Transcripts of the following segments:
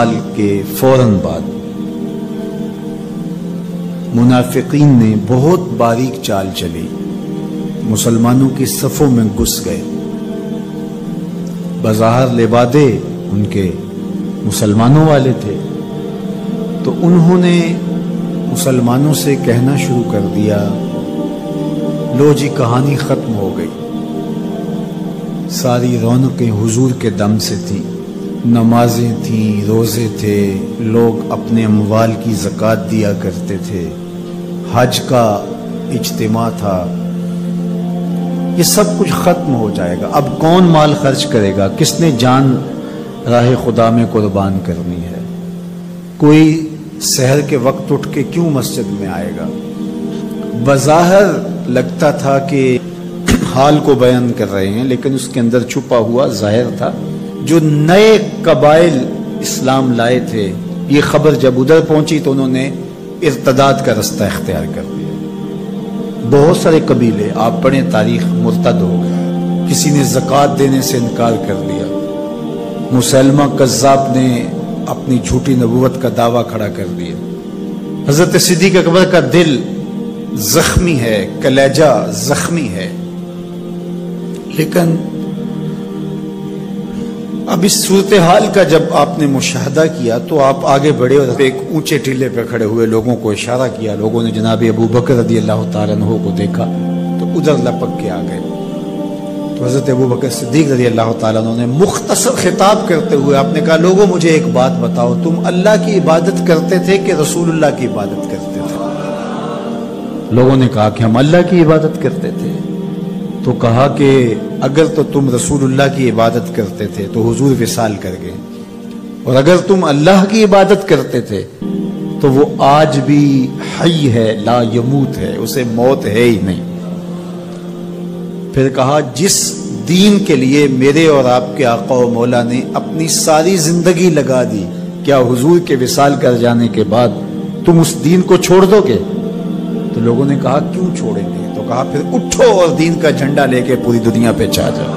سال کے فوراً بعد منافقین نے بہت باریک چال چلی، مسلمانوں کی صفوں میں گھس گئے۔ بظاہر لبادے ان کے مسلمانوں والے تھے، تو انہوں نے مسلمانوں سے کہنا شروع کر دیا، لو جی کہانی ختم ہو گئی، ساری رونقیں حضور کے دم سے تھیں، نمازیں تھیں، روزے تھے، لوگ اپنے اموال کی زکوٰۃ دیا کرتے تھے، حج کا اجتماع تھا، یہ سب کچھ ختم ہو جائے گا۔ اب کون مال خرچ کرے گا؟ کس نے جان راہ خدا میں قربان کرنی ہے؟ کوئی سحر کے وقت اٹھ کے کیوں مسجد میں آئے گا؟ بظاہر لگتا تھا کہ حال کو بیان کر رہے ہیں، لیکن اس کے اندر چھپا ہوا ظاہر تھا۔ جو نئے قبائل اسلام لائے تھے، یہ خبر جب ادھر پہنچی تو انہوں نے ارتداد کا رستہ اختیار کر دیا۔ بہت سارے قبیلے، آپ پڑھیں تاریخ، مرتد ہو گئے، کسی نے زکوٰۃ دینے سے انکار کر دیا، مسلمہ کذاب نے اپنی جھوٹی نبوت کا دعویٰ کھڑا کر دیا۔ حضرت صدیق اکبر کا دل زخمی ہے، کلیجہ زخمی ہے، لیکن اب اس صورتحال کا جب آپ نے مشاہدہ کیا تو آپ آگے بڑھے اور ایک اونچے ٹیلے پہ کھڑے ہوئے لوگوں کو اشارہ کیا۔ لوگوں نے جناب ابو بکر رضی اللہ تعالیٰ عنہ کو دیکھا تو ادھر لپک کے آ گئے۔ تو حضرت ابو بکر صدیق رضی اللہ تعالیٰ عنہ نے مختصر خطاب کرتے ہوئے آپ نے کہا، لوگوں مجھے ایک بات بتاؤ، تم اللہ کی عبادت کرتے تھے کہ رسول اللہ کی عبادت کرتے تھے؟ لوگوں نے کہا کہ ہم اللہ کی عبادت کرتے تھے۔ تو کہا کہ اگر تو تم رسول اللہ کی عبادت کرتے تھے تو حضور وصال کر گئے، اور اگر تم اللہ کی عبادت کرتے تھے تو وہ آج بھی حی ہے، لا یموت ہے، اسے موت ہے ہی نہیں۔ پھر کہا، جس دین کے لیے میرے اور آپ کے آقا و مولا نے اپنی ساری زندگی لگا دی، کیا حضور کے وصال کر جانے کے بعد تم اس دین کو چھوڑ دو گے؟ تو لوگوں نے کہا، کیوں چھوڑیں گے؟ تو کہا، پھر اٹھو اور دین کا جھنڈا لے کے پوری دنیا پہ چھا جاؤ۔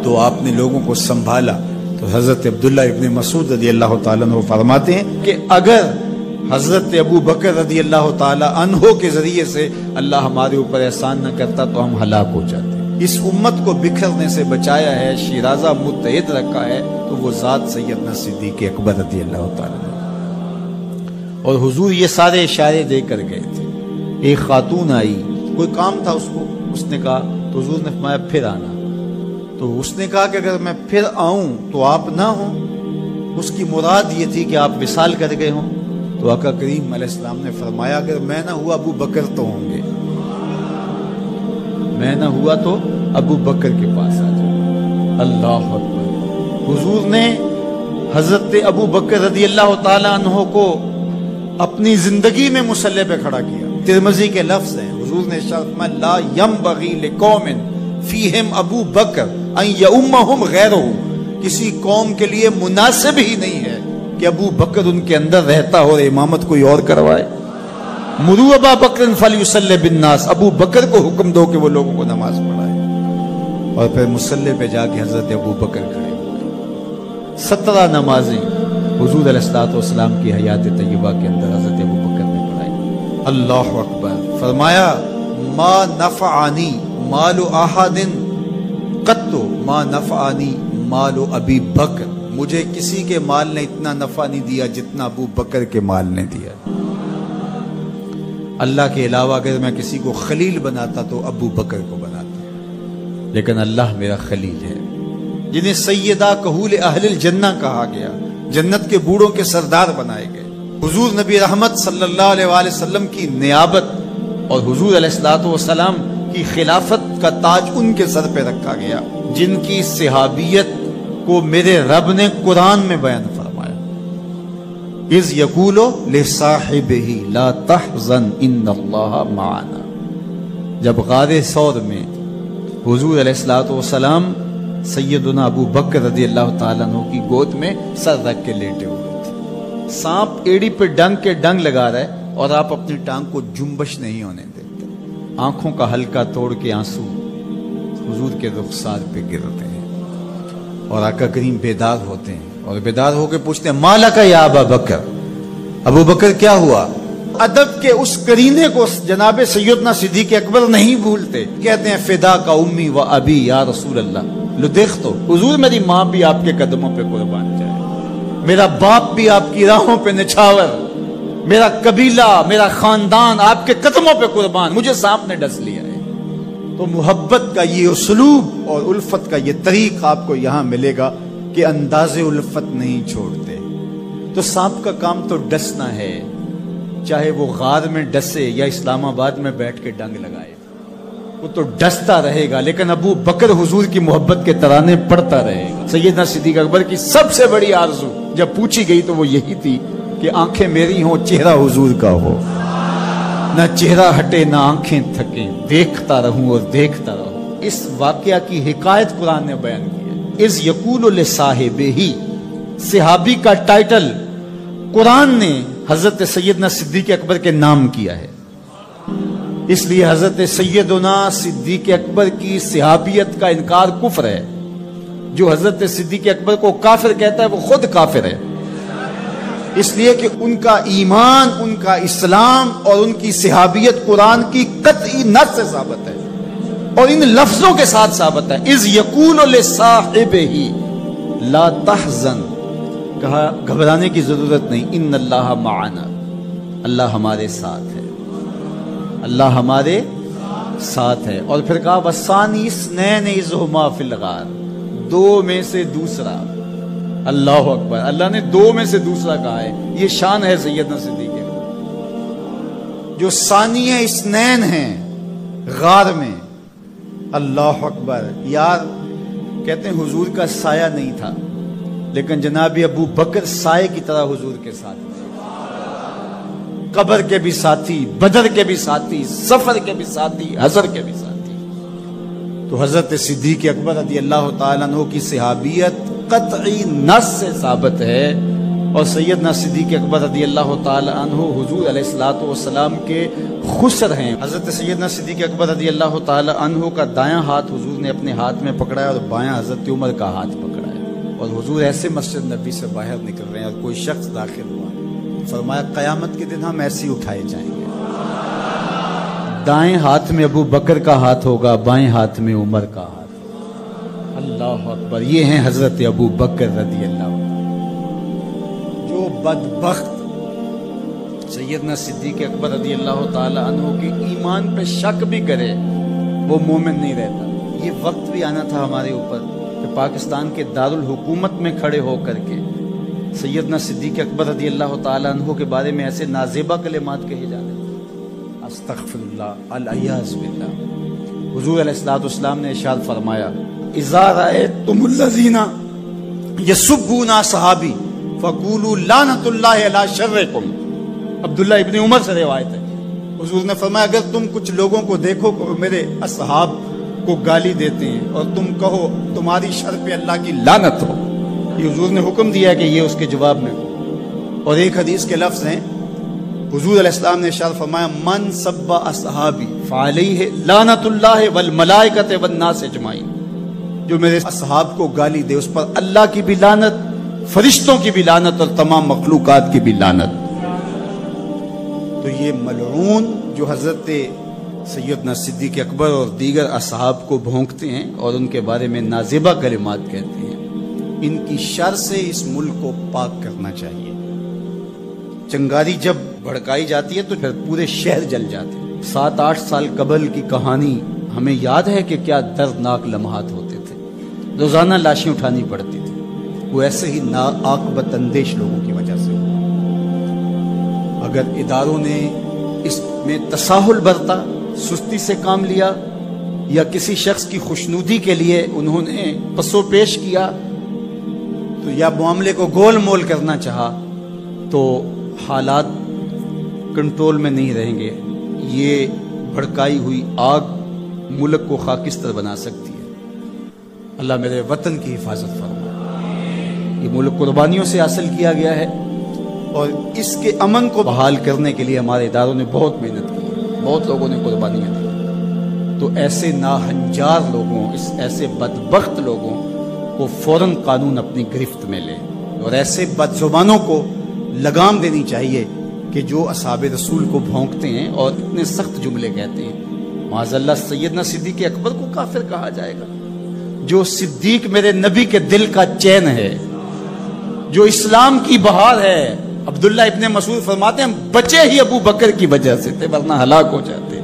تو آپ نے لوگوں کو سنبھالا۔ تو حضرت عبداللہ ابن مسعود رضی اللہ تعالیٰ عنہ فرماتے ہیں کہ اگر حضرت ابو بکر رضی اللہ تعالیٰ عنہ کے ذریعے سے اللہ ہمارے اوپر احسان نہ کرتا تو ہم ہلاک ہو جاتے۔ اس امت کو بکھرنے سے بچایا ہے، شیرازہ متحد رکھا ہے، تو وہ ذات سیدنا صدیق اکبر رضی اللہ تعالیٰ عنہ۔ اور حضور یہ سارے اشارے دے کر گئے تھے۔ ایک خاتون آئی، کوئی کام تھا اس کو، اس نے کہا، تو حضور نے فرمایا پھر آنا۔ تو اس نے کہا کہ اگر میں پھر آؤں تو آپ نہ ہوں، اس کی مراد یہ تھی کہ آپ وصال کر گئے ہوں۔ تو آقا کریم علیہ السلام نے فرمایا، اگر میں نہ ہوا ابو بکر تو ہوں گے، میں نہ ہوا تو ابو بکر کے پاس آ جاؤ۔ اللہ اکبر۔ حضور نے حضرت ابو بکر رضی اللہ تعالیٰ عنہ کو اپنی زندگی میں مصلی پہ کھڑا کیا۔ ترمذی کے لفظ ہیں، حضور نے ارشاد فرمایا، لا ينبغي لقوم فیہم ابو بکر ان یؤمہم غیرہ، کسی قوم کے لیے مناسب ہی نہیں ہے کہ ابو بکر ان کے اندر رہتا ہو اور امامت کوئی اور کروائے۔ مروا ابا بکر فلیصلی بالناس، ابو بکر کو حکم دو کہ وہ لوگوں کو نماز پڑھائے۔ اور پھر مصلی پہ جا کے حضرت ابو بکر کھڑے ہوئے۔ 17 نمازیں حضور علیہ الصلوۃ والسلام کی حیات طیبہ کے اندر حضرت ابو بکر نے پڑھائی۔ اللہ اکبر۔ فرمایا، ما نفعنی مال احد قط ما نفعنی مال ابی بکر، مجھے کسی کے مال نے اتنا نفع نہیں دیا جتنا ابو بکر کے مال نے دیا۔ اللہ کے علاوہ اگر میں کسی کو خلیل بناتا تو ابو بکر کو بناتا، لیکن اللہ میرا خلیل ہے، جنہیں سیدہ کہول اہل الجنہ کہا گیا، جنت کے بوڑھوں کے سردار بنائے گئے۔ حضور نبی رحمت صلی اللہ علیہ وآلہ وسلم کی نیابت اور حضور علیہ الصلوۃ والسلام کی خلافت کا تاج ان کے سر پہ رکھا گیا، جن کی صحابیت کو میرے رب نے قرآن میں بیان فرمایا، اذ یقول لصاحبہ لا تحزن ان اللہ معنا۔ جب غار ثور میں حضور علیہ الصلوۃ والسلام سیدنا ابو بکر رضی اللہ تعالیٰ عنہ کی گود میں سر رکھ کے لیٹے ہوئے تھے، سانپ ایڑی پہ ڈنگ کے ڈنگ لگا رہا ہے اور آپ اپنی ٹانگ کو جنبش نہیں ہونے دیتے، آنکھوں کا ہلکا توڑ کے آنسو حضور کے رخسار پہ گرتے ہیں، اور آقا کریم بیدار ہوتے ہیں اور بیدار ہو کے پوچھتے ہیں مالک یا ابا بکر، ابو بکر کیا ہوا؟ ادب کے اس کرینے کو جناب سیدنا صدیق اکبر نہیں بھولتے، کہتے ہیں فدا کا امی و ابی یا رسول اللہ، لو دیکھ تو حضور میری ماں بھی آپ کے قدموں پہ قربان جائے، میرا باپ بھی آپ کی راہوں پہ نچھاور، میرا قبیلہ میرا خاندان آپ کے قدموں پہ قربان، مجھے سانپ نے ڈس لیا ہے۔ تو محبت کا یہ اسلوب اور الفت کا یہ طریق آپ کو یہاں ملے گا کہ انداز الفت نہیں چھوڑتے۔ تو سانپ کا کام تو ڈسنا ہے، چاہے وہ غار میں ڈسے یا اسلام آباد میں بیٹھ کے ڈنگ لگائے، وہ تو ڈستا رہے گا، لیکن ابو بکر حضور کی محبت کے ترانے پڑھتا رہے گا۔ سیدنا صدیق اکبر کی سب سے بڑی آرزو جب پوچھی گئی تو وہ یہی تھی کہ آنکھیں میری ہوں، چہرہ حضور کا ہو، نہ چہرہ ہٹے نہ آنکھیں تھکیں، دیکھتا رہوں اور دیکھتا رہوں۔ اس واقعہ کی حکایت قرآن نے بیان کی ہے۔ اذ یقول لصاحبہ، صحابی کا ٹائٹل قرآن نے حضرت سیدنا صدیق اکبر کے نام کیا ہے، اس لیے حضرت سیدنا صدیق اکبر کی صحابیت کا انکار کفر ہے۔ جو حضرت صدیق اکبر کو کافر کہتا ہے وہ خود کافر ہے، اس لیے کہ ان کا ایمان، ان کا اسلام اور ان کی صحابیت قرآن کی قطعی نص سے ثابت ہے اور ان لفظوں کے ساتھ ثابت ہے۔ اذ یقول لصاحبہ لا تحزن، کہا گھبرانے کی ضرورت نہیں، ان اللہ معنا، اللہ ہمارے ساتھ ہے، اللہ ہمارے ساتھ ہے۔ اور پھر کہا وَالثَّانِي اثْنَيْنِ إِذْ هُمَا فِي الْغَارِ، دو میں سے دوسرا، اللہ اکبر، اللہ نے دو میں سے دوسرا کہا ہے، یہ شان ہے سیدنا صدیق اکبر، جو ثانی اثنین ہیں غار میں۔ اللہ اکبر، یار کہتے ہیں حضور کا سایہ نہیں تھا، لیکن جناب ابو بکر سائے کی طرح حضور کے ساتھ تھے، قبر کے بھی ساتھی، بدر کے بھی ساتھی، سفر کے بھی ساتھی، حضر کے بھی ساتھی۔ تو حضرت صدیق اکبر رضی اللہ تعالیٰ عنہ کی صحابیت قطعی نص سے ثابت ہے، اور سیدنا صدیق اکبر رضی اللہ تعالیٰ عنہ حضور علیہ الصلوۃ والسلام کے خسر ہیں۔ حضرت سیدنا صدیق اکبر رضی اللہ تعالیٰ عنہ کا دایاں ہاتھ حضور نے اپنے ہاتھ میں پکڑا ہے اور بایاں حضرت عمر کا ہاتھ پکڑا ہے، اور حضور ایسے مسجد نبی سے باہر نکل رہے ہیں اور کوئی شخص داخل ہوا، فرمایا قیامت کے دن ہم ایسے ہی اٹھائے جائیں گے، دائیں ہاتھ میں ابو بکر کا ہاتھ ہوگا، بائیں ہاتھ میں عمر کا ہاتھ۔ اللہ اکبر، یہ ہیں حضرت ابو بکر رضی اللہ عنہ۔ جو بدبخت سیدنا صدیق اکبر رضی اللہ تعالی عنہ کے ایمان پہ شک بھی کرے وہ مومن نہیں رہتا۔ یہ وقت بھی آنا تھا ہمارے اوپر کہ پاکستان کے دارالحکومت میں کھڑے ہو کر کے سیدنا صدیق اکبر رضی اللہ تعالی عنہ کے بارے میں ایسے نازیبہ کلمات کہے جاتے ہیں، استغفر اللہ، العیاذ باللہ۔ حضور علیہ الصلوۃ والسلام نے ارشاد فرمایا اذا رأیتم الذین یسبون صحابی فقولوا لعنۃ اللہ علی شرکم۔ عبداللہ ابن عمر سے روایت ہے، حضور نے فرمایا اگر تم کچھ لوگوں کو دیکھو میرے اصحاب کو گالی دیتے ہیں اور تم کہو تمہاری شر پہ اللہ کی لعنت ہو، یہ حضور نے حکم دیا کہ یہ اس کے جواب میں ہو۔ اور ایک حدیث کے لفظ ہیں، حضور علیہ السلام نے ارشاد فرمایا من سب اصحابی فعلیہ لعنت اللہ والملائکۃ والناس اجمعین، جو میرے اصحاب کو گالی دے اس پر اللہ کی بھی لعنت، فرشتوں کی بھی لعنت اور تمام مخلوقات کی بھی لعنت۔ تو یہ ملعون جو حضرت سیدنا صدیق اکبر اور دیگر اصحاب کو بھونکتے ہیں اور ان کے بارے میں نازیبہ کلمات کہتے ہیں، ان کی شر سے اس ملک کو پاک کرنا چاہیے۔ چنگاری جب بھڑکائی جاتی ہے تو پھر پورے شہر جل جاتے ہیں۔ 7-8 سال قبل کی کہانی ہمیں یاد ہے کہ کیا دردناک لمحات ہوتے تھے، روزانہ لاشیں اٹھانی پڑتی تھی، وہ ایسے ہی ناعاقبت اندیش لوگوں کی وجہ سے۔ اگر اداروں نے اس میں تساہل برتا، سستی سے کام لیا، یا کسی شخص کی خوشنودی کے لیے انہوں نے پسو پیش کیا تو یا معاملے کو گول مول کرنا چاہا تو حالات کنٹرول میں نہیں رہیں گے۔ یہ بھڑکائی ہوئی آگ ملک کو خاکستر بنا سکتی ہے۔ اللہ میرے وطن کی حفاظت فرمائے۔ یہ ملک قربانیوں سے حاصل کیا گیا ہے اور اس کے امن کو بحال کرنے کے لیے ہمارے اداروں نے بہت محنت کی ہے، بہت لوگوں نے قربانیاں دی۔ تو ایسے ناہنجار لوگوں، ایسے بدبخت لوگوں کو فوراً قانون اپنی گرفت میں لے۔ اور ایسے بدزبانوں کو لگام دینی چاہیے کہ جو اصحاب رسول کو بھونکتے ہیں اور اتنے سخت جملے کہتے ہیں. معاذ اللہ سیدنا صدیق اکبر کو کافر کہا جائے گا؟ جو صدیق میرے نبی کے دل کا چین ہے، جو اسلام کی بہار ہے. عبداللہ ابن مسعود فرماتے ہیں بچے ہی ابو بکر کی وجہ سے تھے ورنہ ہلاک ہو جاتے.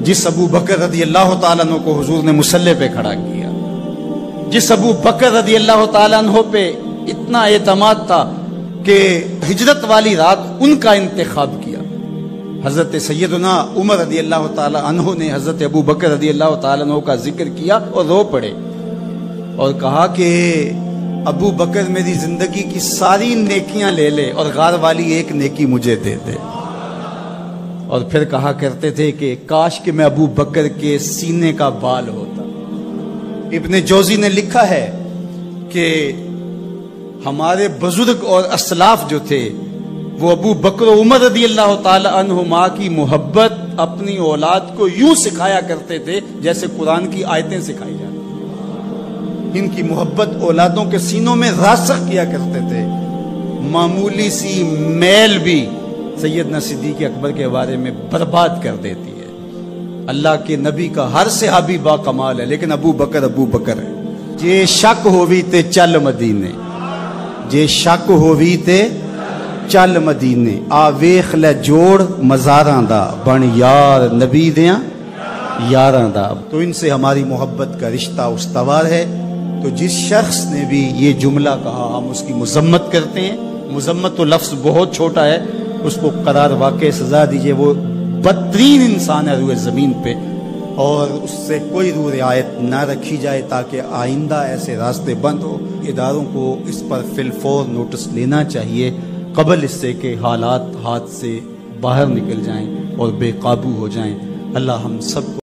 جس ابو بکر رضی اللہ تعالیٰ عنہ کو حضور نے مصلی پہ کھڑا کیا، جس ابو بکر رضی اللہ تعالیٰ عنہ پہ اتنا اعتماد تھا کہ ہجرت والی رات ان کا انتخاب کیا. حضرت سیدنا عمر رضی اللہ تعالیٰ عنہ نے حضرت ابو بکر رضی اللہ تعالیٰ عنہ کا ذکر کیا اور رو پڑے اور کہا کہ ابو بکر میری زندگی کی ساری نیکیاں لے لے اور غار والی ایک نیکی مجھے دے دے. اور پھر کہا کرتے تھے کہ کاش کہ میں ابو بکر کے سینے کا بال ہوتا. ابن جوزی نے لکھا ہے کہ ہمارے بزرگ اور اسلاف جو تھے وہ ابو بکر و عمر رضی اللہ تعالی عنہما کی محبت اپنی اولاد کو یوں سکھایا کرتے تھے جیسے قرآن کی آیتیں سکھائی جاتی. ان کی محبت اولادوں کے سینوں میں راسخ کیا کرتے تھے. معمولی سی میل بھی سیدنا صدیق اکبر کے بارے میں برباد کر دیتی ہے. اللہ کے نبی کا ہر صحابی با کمال ہے لیکن ابو بکر ہے. جے شک ہووی تے چل مدینے، جے شک ہووی تے چل مدینے، آ ویخ لے جوڑ مزاراں دا، بن یار نبی دیاں یاراں دا. تو ان سے ہماری محبت کا رشتہ استوار ہے. تو جس شخص نے بھی یہ جملہ کہا ہم اس کی مذمت کرتے ہیں. مذمت تو لفظ بہت چھوٹا ہے، اس کو قرار واقع سزا دیجئے. وہ بدترین انسان ہے روئے زمین پہ اور اس سے کوئی روح رعایت نہ رکھی جائے تاکہ آئندہ ایسے راستے بند ہو. اداروں کو اس پر فی الفور نوٹس لینا چاہیے قبل اس سے کہ حالات ہاتھ سے باہر نکل جائیں اور بے قابو ہو جائیں. اللہ ہم سب کو